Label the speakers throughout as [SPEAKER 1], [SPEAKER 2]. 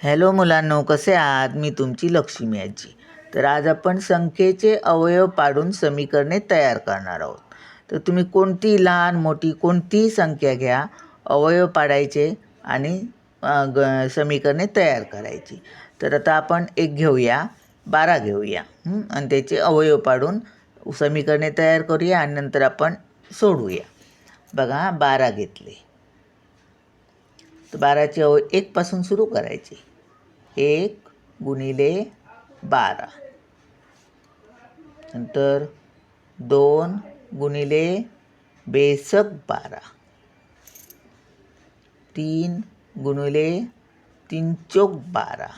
[SPEAKER 1] Hello मुलांनो, कसे आहात? मी तुमची लक्ष्मी आजी. तर आज आपण संख्येचे अवयव पाडून समीकरणे तयार करणार आहोत. तर तुम्ही कोणती लहान मोठी कोणतीही संख्या घ्या, अवयव पाडायचे आणि समीकरणे तयार करायची. तर आता आपण एक घेऊया, 12 घेऊया आणि त्याचे अवयव पाडून समीकरणे तयार करूया आणि नंतर आपण सोडवूया. बघा 12 घेतले तर 12चे अवयव 1 पासून सुरू करायचे. 1 गुणिले 12, नंतर 2 गुणिले बेसक 12, 3 गुणिले 3 चोक 12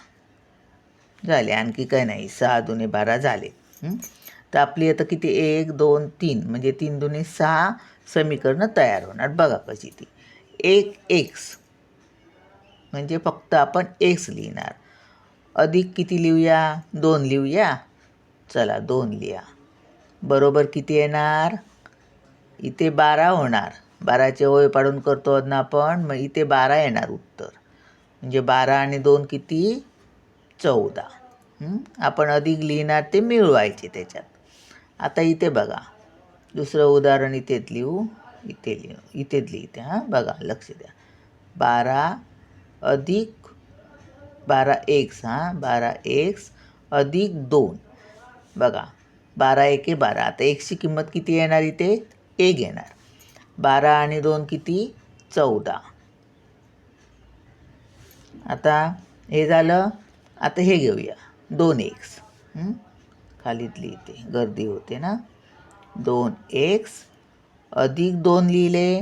[SPEAKER 1] झाले. आणखी काय नाही, 6 दुने 12 झाले. तर आपली आता किती 1 2 3 म्हणजे 3 दुने 6 समीकरणं तयार होणार. बघा कशी ती. 1 एक्स म्हणजे फक्त आपण एक्स लिहिणार. अधिक किती लिहूया? 2 लिहूया. चला 2 लिहा. बरोबर किती येणार? इथे 12 होणार. 12चे अवयव पाडून करतो ना आपण, मग इथे 12 येणार उत्तर. म्हणजे 12 आणि 2 किती? 14. आपण अधिक लिहिणार ते मिळवायचे त्याच्यात. आता इथे बघा, दुसरं उदाहरण इथेच लिहू. इथेच लिहिते. बघा लक्ष द्या. 12 अधिक 12 एक्स 12 एक्स अधिक 2. बघा 12 एके 12. आता एक्सची किंमत किती येणार? इथे 1 येणार. 12 आणि 2 किती? 14. आता हे झालं. आता हे घेऊया 2 एक्स. खालीत लिहिते, गर्दी होते ना. 2 एक्स अधिक 2 लिहिले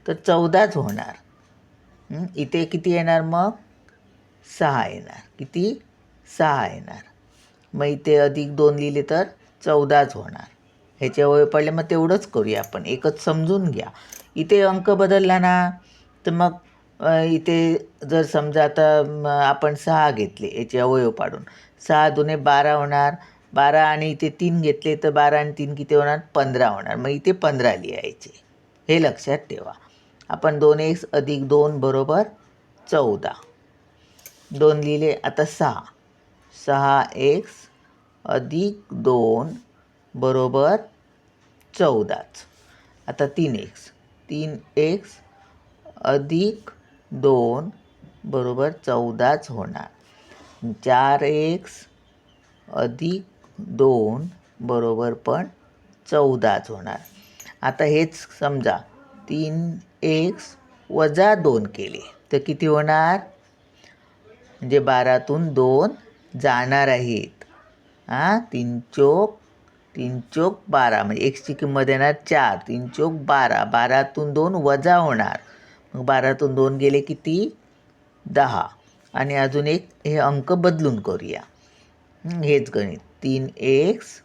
[SPEAKER 1] तर 14च होणार. इथे किती येणार मग? 6 येणार. किती? 6 येणार. मग इथे अधिक 2 लिहिले तर 14च होणार. ह्याचे अवयव पडले मग तेवढंच करूया आपण. एकच समजून घ्या. इथे अंक बदलला ना तर मग इथे जर समजा आता आपण 6 घेतले याचे अवयव पाडून, 6 दुने 12 होणार. 12 आणि इथे 3 घेतले तर 12 आणि 3 किती होणार? 15 होणार. मग इथे 15 लिहायचे. हे लक्षात ठेवा. आपण 2x अधिक 2 बरोबर 14. 2 लिहिले. आता 6x अधिक 2 बरोबर 14च. आता 3x अधिक 2 बरोबर 14च होणार. 4x अधिक 2 बरोबर पण 14च होणार. आता हेच समजा 3x वजा 2 केले तर किती होणार? म्हणजे 12तून 2 जाणार आहेत. 3 चोक 12 म्हणजे एक्सची किंमत येणार 4. 3 चोक 12. 12तून 2 वजा होणार. मग 12तून 2 गेले किती? 10. आणि अजून एक हे अंक बदलून करूया. हेच गणित 3x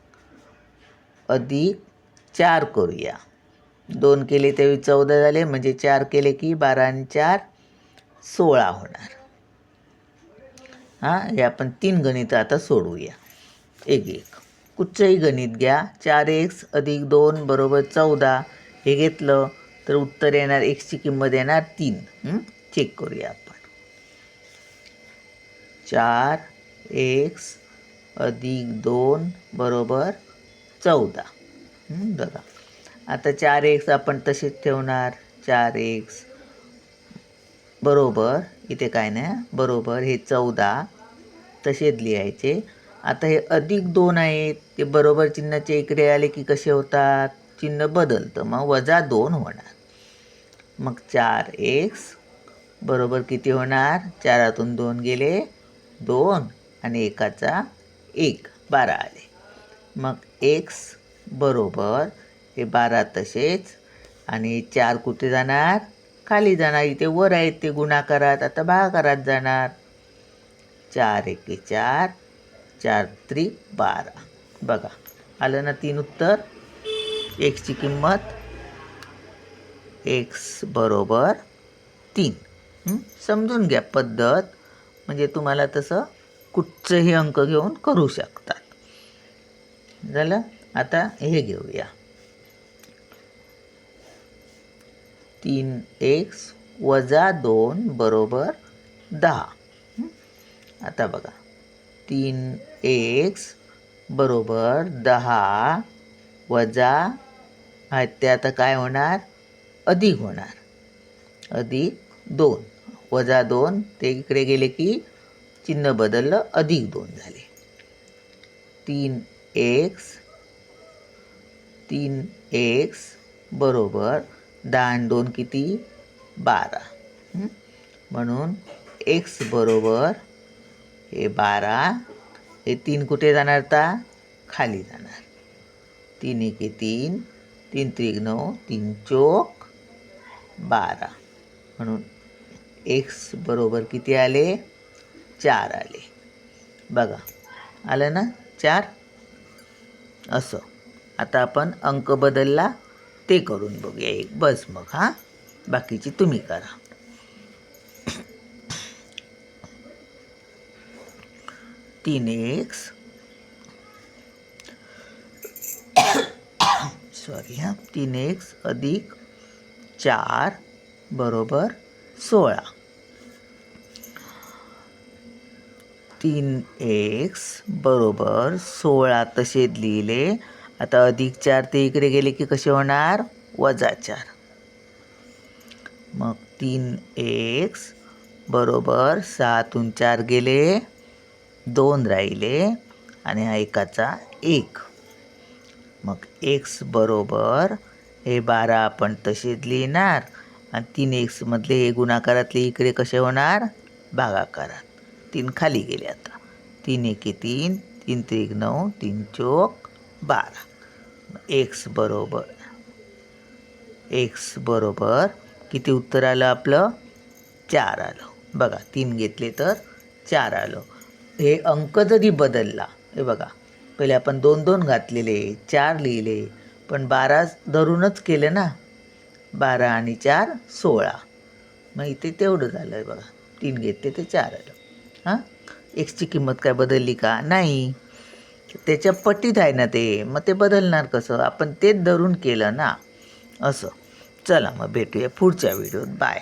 [SPEAKER 1] अधिक 4 करूया. 2 केले त्यावेळी 14 झाले. म्हणजे 4 केले की 12 आणि 4 16 होणार. हे आपण 3 गणितं आता सोडवूया एक एक. कुठचंही गणित घ्या. 4x अधिक 2 बरोबर 14 हे घेतलं तर उत्तर येणार, एक्सची किंमत येणार 3. चेक करूया आपण. 4x अधिक 2 बरोबर 14. बघा आता 4x आपण तसेच ठेवणार. 4x बरोबर, इथे काय नाही बरोबर हे 14 तसेच लिहायचे. आता हे अधिक 2 आहेत ते बरोबर चिन्हाचे इकडे आले की कसे होतात? चिन्ह बदलतं. मग वजा 2 होणार. मग 4x बरोबर किती होणार? 4तून 2 गेले 2 आणि 1चा 1, 12 आले. मग x बरोबर हे 12 तसेच आणि 4 कुठे जाणार? खाली जाणार. इथे वर आहेत ते गुणाकारात, आता भागाकारात जाणार. 4 एके 4, 4 त्रिक 12. बघा आलं ना 3 उत्तर. एक्सची किंमत एक्स बरोबर 3. समजून घ्या पद्धत, म्हणजे तुम्हाला तसं कुठचंही अंक घेऊन करू शकतात. झालं. आता हे घेऊया 3x वजा 2 बरोबर 10. आता बघा 3x बरोबर 10 वजा ते आता काय होणार अधिक होणार, अधिक 2 वजा 2 ते इकडे गेले की चिन्ह बदललं, अधिक 2 झाले. 3x बरोबर 10 आणि 2 किती 12. म्हणून x बरोबर हे 12, हे 3 कुठे जाणार आता खाली जाणार. 3 एके 3, 3 त्रिक 9, 3 चोक 12. म्हणून x बरोबर किती आले 4 आले. बघा आलं ना 4. असं आता आपण अंक बदलला ते करून बघूया एक बस मग. हां बाकीची तुम्ही करा. 3x 3x अधिक 4 बरोबर 16. 3x बरोबर 16 तसेच लिहिले. आता अधिक 4 ते इकडे गेले की कसे होणार वजा 4. मग 3x बरोबर 6तून 4 गेले 2 राहिले आणि हा एकाचा 1. मग x बरोबर हे 12 आपण तसेच लिहिणार आणि 3x मधले हे गुणाकारातले इकडे कसे होणार भागाकारात. 3 खाली गेले. आता 3 एके 3, 3 त्रिक 9, 3 चोक 12. x बरोबर किती उत्तर आलं आपलं 4 आलं. बघा 3 घेतले तर 4 आलं. हे अंक जरी बदलला, हे बघा पहिले आपण 2 घातलेले 4 लिहिले, पण 12 धरूनच केलं ना. 12 आणि 4 16. मग इथे तेवढं झालं आहे बघा. 3 घेतले ते 4 आलं. हां एक्सची किंमत काय बदलली का नाही, त्याच्या पटीत आहे ना ते, मग ते बदलणार कसं, आपण तेच धरून केलं ना. असं चला मग भेटूया पुढच्या व्हिडिओत. बाय.